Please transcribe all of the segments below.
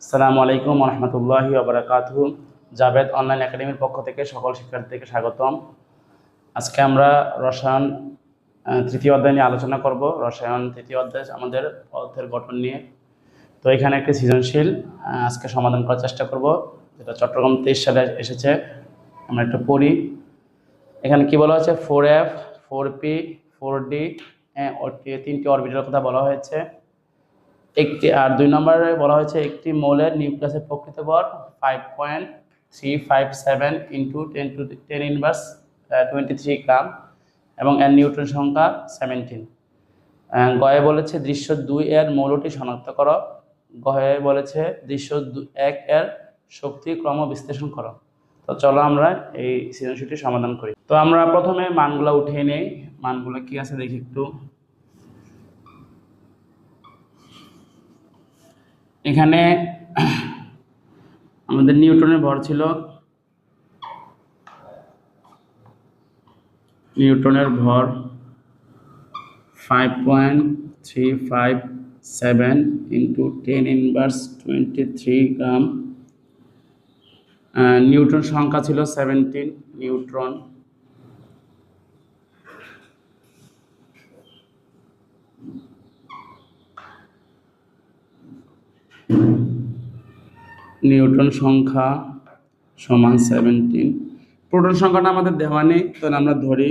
আসসালামু আলাইকুম রহমতুল্লাহি ওয়া বারাকাতুহু। জাভেদ অনলাইন একাডেমির পক্ষ থেকে সকল শিক্ষার্থীকে স্বাগতম। আজকে আমরা রসায়ন তৃতীয় অধ্যায় নিয়ে আলোচনা করব। রসায়ন তৃতীয় অধ্যায় আমাদের পদার্থের গঠন নিয়ে। তো এখানে একটি সৃজনশীল আজকে সমাধান করার চেষ্টা করব, যেটা চট্টগ্রাম 23 সালে এসেছে। আমরা একটু পড়ি। এখানে কি বলা হয়েছে? 4F 4P 4D তিনটি অরবিটালের কথা বলা হয়েছে। একটি আর 2 নম্বরে বলা হয়েছে একটি মৌলের নিউক্লিয়াসের প্রকৃত ভর 5.357 ইন্টু 10⁻23 গ্রাম এবং এর নিউটন সংখ্যা 17। গয়ে বলেছে দৃশ্য 2 এর মৌলটি শনাক্ত করো। গয়ে বলেছে দৃশ্য 1 এর শক্তি ক্রম বিশ্লেষণ করো। তো চলো আমরা এই সৃজনশীলটি সমাধান করি। তো আমরা প্রথমে মানগুলো উঠিয়ে নেই। মানগুলো কি আছে দেখি একটু। এখানে আমাদের নিউটনের ভর ছিল, নিউটনের ভর 5.357 ইন্টু 10⁻23 গ্রাম। নিউটন সংখ্যা ছিল 17 নিউট্রন। নিউটন সংখ্যা সমান 17। প্রোটন সংখ্যাটা আমাদের দেওয়া নেই, তাহলে আমরা ধরি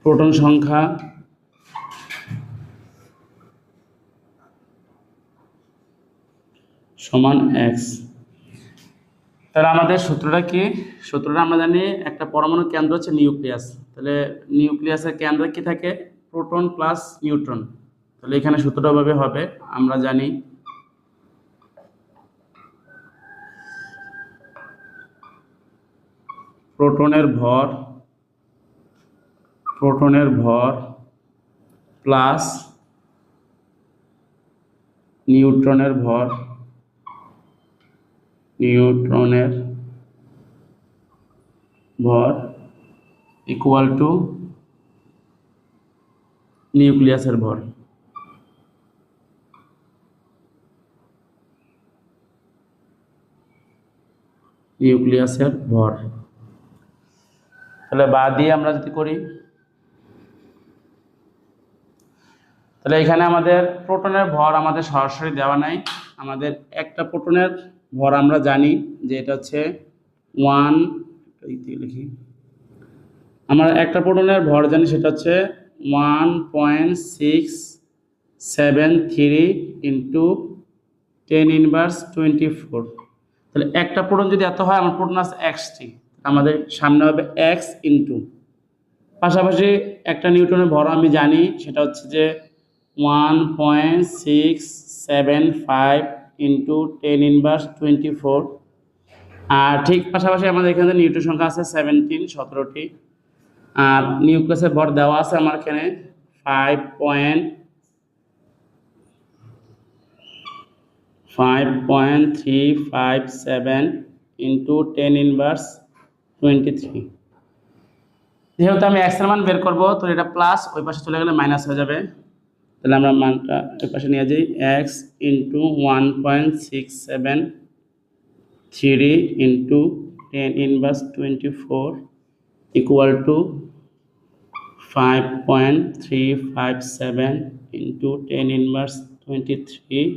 প্রোটন সংখ্যা সমান x। তাহলে আমাদের সূত্রটা কি? সূত্রটা আমরা জানি একটা পরমাণুর কেন্দ্র হচ্ছে নিউক্লিয়াস। তাহলে নিউক্লিয়াসের কেন্দ্রে কি থাকে? Proton plus neutron. তাহলে এখানে সূত্রটা ভাবে হবে, আমরা জানি প্রোটনের ভর প্লাস নিউট্রনের ভর ইকুয়াল টু নিউক্লিয়াসের ভর। তাহলে বা দিয়ে আমরা যদি করি, তাহলে এখানে আমাদের প্রোটনের ভর আমাদের সরাসরি দেওয়া নাই। আমাদের একটা প্রোটনের ভর আমরা জানি যে এটা হচ্ছে 1, লিখি, আমরা একটা প্রোটনের ভর জানি সেটা হচ্ছে 1.673 ইন্টু 10⁻24। তাহলে একটা প্রোটন যদি এত হয়, আমার প্রোটন আছে xটি, আমাদের সামনে হবে x ইন্টু, পাশাপাশি একটা নিউটনের ভর আমি জানি সেটা হচ্ছে যে 1.675 ইন্টু 10⁻24। আর ঠিক পাশাপাশি আমাদের এখানে নিউটন সংখ্যা আছে 17টি। আর নিউক্লিয়াসের ভর দেওয়া আছে আমার এখানে 5.357 ইন্টু 10⁻23। যেহেতু আমি x এর মান বের করবো, তো এটা প্লাস ওই পাশে চলে গেলে মাইনাস হয়ে যাবে। তাহলে আমরা মানটা ওই পাশে নিয়ে যাই, x into 1.673 into 10⁻24 equal to 5.357 into 10⁻23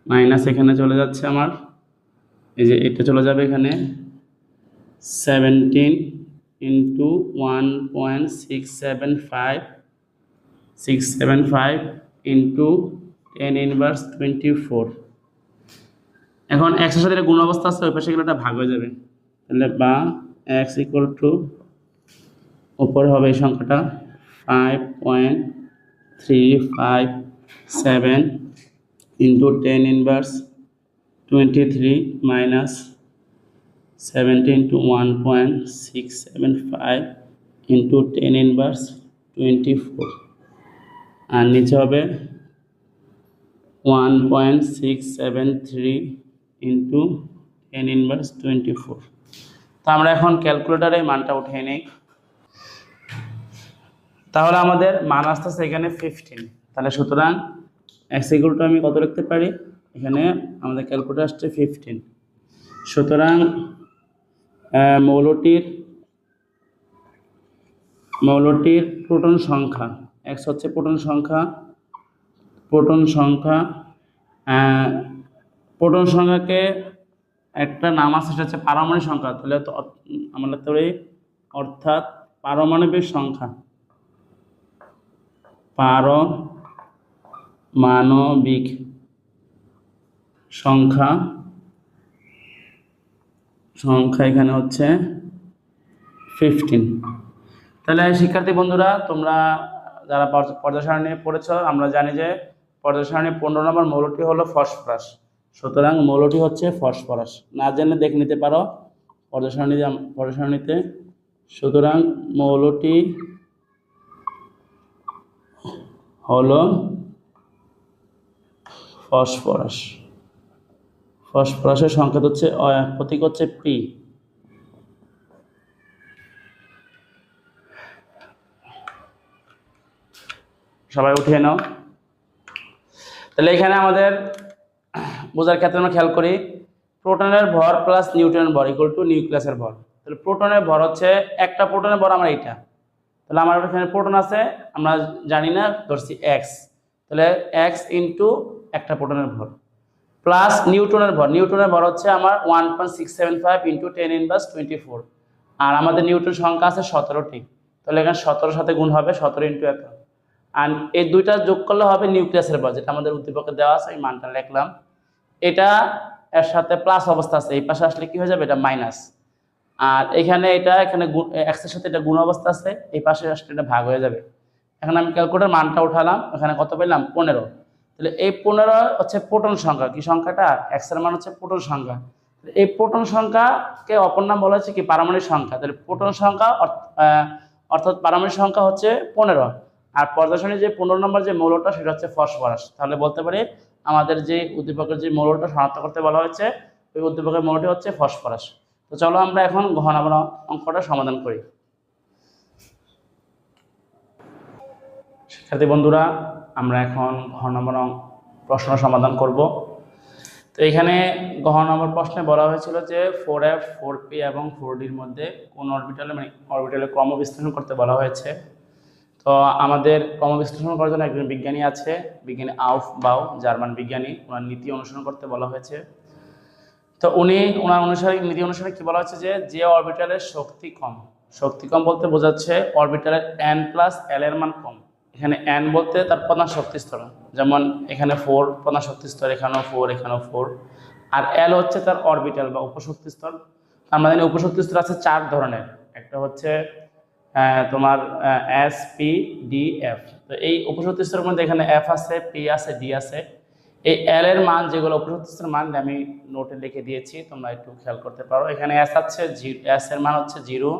minus এখানে চলে যাচ্ছে আমার, এই যে এটা চলে যাবে এখানে 17 ইন্টু 1.675 ইন্টু 10⁻24। এখন x এর সাথে এটা গুণ অবস্থা আছে, ওই পাশে গেলে এটা ভাগ হয়ে যাবে। তাহলে বা x ইকুয়াল টু উপরে হবে এই সংখ্যাটা 5.357 ইন্টু 10⁻23 মাইনাস 17 ইন্টু 1.675 ইন্টু 10⁻24। আর নিচে হবে 1.673 ইন্টু 10⁻24। তো আমরা এখন ক্যালকুলেটারে মানটা উঠিয়ে নিই। তাহলে আমাদের মান আসতেছে এখানে 15। তাহলে সুতরাং x = আমি কত লিখতে পারি, এখানে আমাদের ক্যালকুলেটার আসছে 15। সুতরাং মৌলটির প্রোটন সংখ্যা, x হচ্ছে প্রোটন সংখ্যা, প্রোটন সংখ্যাকে একটা নাম আছে সেটা হচ্ছে পারমাণবিক সংখ্যা। তাহলে তো আমরা লিখতে পারি অর্থাৎ পারমাণবিক সংখ্যা, পারমাণবিক সংখ্যা এখানে হচ্ছে 15। তাহলে শিক্ষার্থী বন্ধুরা, তোমরা যারা পর্যায় সারণী পড়েছ, আমরা জানি যে পর্যায় সারণী 15 নম্বর মৌলটি হলো ফসফরাস। সুতরাং মৌলটি হচ্ছে ফসফরাস। না জেনে দেখে নিতে পারো পর্যায় সারণীতে। সুতরাং মৌলটি হলো ফসফরাস। ফসফরাসের সংকেত হচ্ছে, প্রতীক হচ্ছে পি। সবাই উঠিয়ে নাও। তাহলে এখানে আমাদের বোঝার ক্ষেত্রে আমরা খেয়াল করি, প্রোটনের ভর প্লাস নিউট্রনের ভর ইকুয়াল টু নিউক্লিয়াসের ভর। তাহলে প্রোটনের ভর হচ্ছে, একটা প্রোটনের ভর আমার এইটা, তাহলে আমার এখানে প্রোটন আছে, আমরা জানি না, ধরছি এক্স, তাহলে এক্স ইন্টু একটা প্রোটনের ভর প্লাস নিউটনের ভর হচ্ছে আমার 1.675 ইন্টু 10⁻²4। আর আমাদের নিউটন সংখ্যা আছে 17টি, তাহলে এখানে 17 সাথে গুণ হবে, 17 ইন্টু এত। আর এই দুইটা যোগ করলে হবে নিউক্লিয়াসের ভর, যেটা আমাদের উদ্দীপকে দেওয়া আছে, এই মানটা লিখলাম। এটা এর সাথে প্লাস অবস্থা আছে, এই পাশে আসলে কি হয়ে যাবে, এটা মাইনাস। আর এখানে এখানে এক্স এর সাথে এটা গুণ অবস্থা আছে, এই পাশে আসলে এটা ভাগ হয়ে যাবে। এখন আমি ক্যালকুলেটর মানটা উঠালাম, এখানে কত পেলাম, 15। তাহলে এই 15 হচ্ছে প্রোটন সংখ্যা, কি সংখ্যাটা, এক্স এর মান হচ্ছে প্রোটন সংখ্যা। এই প্রোটন সংখ্যাকে অপর নাম বলা হচ্ছে কি, পারমাণবিক সংখ্যা। তাহলে প্রোটন সংখ্যা অর্থাৎ পারমাণবিক সংখ্যা হচ্ছে 15। আর পর্যায় সারণীর যে 15 নম্বর যে মৌলটা, সেটা হচ্ছে ফসফরাস। তাহলে বলতে পারি আমাদের যে উদ্দীপকের যে মৌলটা শনাক্ত করতে বলা হয়েছে, ওই উদ্দীপকের মৌলটি হচ্ছে ফসফরাস। তো চলো আমরা এখন ঘ নম্বর অঙ্কটা সমাধান করি। শিক্ষার্থী বন্ধুরা, আমরা এখন ঘ নম্বর প্রশ্ন সমাধান করব। তো এখানে ঘ নম্বর প্রশ্নে বলা হয়েছিল যে 4f 4p এবং 4d-র মধ্যে কোন অরবিটালে ক্রম বিশ্লেষণ করতে বলা হয়েছে। তো আমাদের ক্রম বিশ্লেষণ করার জন্য একজন বিজ্ঞানী আছে, বিজ্ঞানী আউফবাউ, জার্মান বিজ্ঞানী, ওনার নীতি অনুসরণ করতে বলা হয়েছে। তো ওনার নীতি অনুসারে কি বলা হচ্ছে, যে অরবিটালের শক্তি কম বলতে বোঝাচ্ছে অরবিটালের n+l এর মান কম। এখানে n বলতে তার প্রধান শক্তি স্তর, যেমন এখানে 4 প্রধান শক্তি স্তর, এখানেও 4, এখানেও 4। আর l হচ্ছে তার অরবিটাল বা উপশক্তি স্তর। আমরা জানি উপশক্তি স্তর আছে 4 ধরনের। একটা হচ্ছে তোমার s p d f। তো এই উপশক্তি স্তরের মধ্যে এখানে f আছে, p আছে, d আছে। এই l এর মান, যেগুলো উপশক্তি স্তরের মান আমি নোটে লিখে দিয়েছি, তোমরা একটু খেয়াল করতে পারো। এখানে s আছে, s এর মান হচ্ছে 0,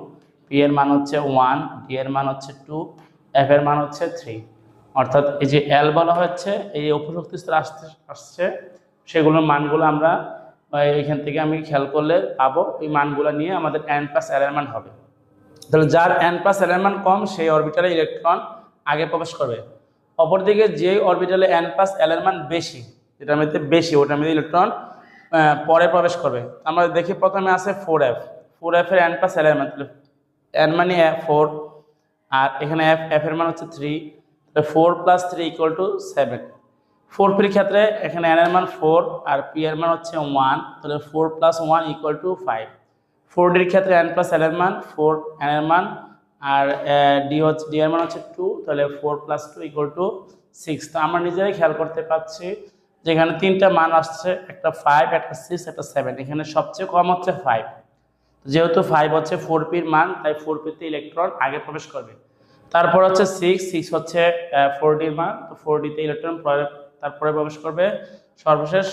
p এর মান হচ্ছে 1, d এর মান হচ্ছে 2, f এর মান হচ্ছে 3। অর্থাৎ এই যে l বলা হচ্ছে, এই উপশক্তি স্তর আসছে, সেগুলোর মানগুলো আমরা এখান থেকে আমি খেয়াল করলে পাবো। এই মানগুলো নিয়ে আমাদের n+l এর মান হবে। তাহলে যার n+l এর মান কম, সেই অরবিটালে ইলেকট্রন আগে প্রবেশ করবে। অপরদিকে যে অরবিটালে n+l এর মান বেশি, যেটার মধ্যে বেশি, ওটার মধ্যে ইলেকট্রন পরে প্রবেশ করবে। আমরা দেখি প্রথমে আছে 4f এর n+l এর মান, তাহলে n মানে 4, আর এখানে f এর মান হচ্ছে 3, তাহলে 4 + 3 = 7। 4p এর ক্ষেত্রে এখানে n এর মান 4 আর p এর মান হচ্ছে 1, তাহলে 4 + 1 = 5। 4d এর ক্ষেত্রে n+l এর মান 4, n এর মান, আর d এর মান হচ্ছে 2, তাহলে 4 + 2 = 6। তো আমরা নিজেরাই খেয়াল করতে পাচ্ছি যে এখানে তিনটা মান আসছে, একটা 5, একটা 6, একটা 7। এখানে সবচেয়ে কম হচ্ছে 5। যেহেতু 5 হচ্ছে 4p এর মান, তাই 4p তে ইলেকট্রন আগে প্রবেশ করবে। তারপর হচ্ছে 6 হচ্ছে 4d এর মান, তো 4d তে ইলেকট্রন তারপরে প্রবেশ করবে।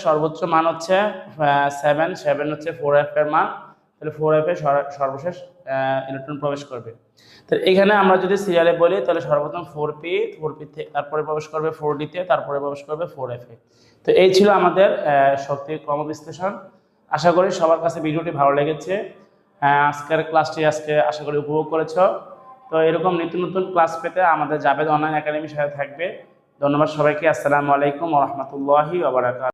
সর্বোচ্চ মান হচ্ছে 7 হচ্ছে 4f এর মান, তাহলে 4f এ সর্বশেষ ইলেকট্রন প্রবেশ করবে। তো এখানে আমরা যদি সিরিয়ালে বলি, তাহলে সর্বপ্রথম 4p তে, তারপরে প্রবেশ করবে 4d তে, তারপরে প্রবেশ করবে 4f এ। তো এই ছিল আমাদের শক্তির ক্রম বিশ্লেষণ। আশা করি সবার কাছে ভিডিওটি ভালো লেগেছে। আজকের ক্লাসটি আশা করি উপভোগ করেছ। তো এরকম নিত্য নতুন ক্লাস পেতে আমাদের জাভেদ অনলাইন একাডেমির সাথে থাকবে। ধন্যবাদ সবাইকে। আসসালামু আলাইকুম ওয়া রাহমাতুল্লাহি ওয়া বারাকাতুহু।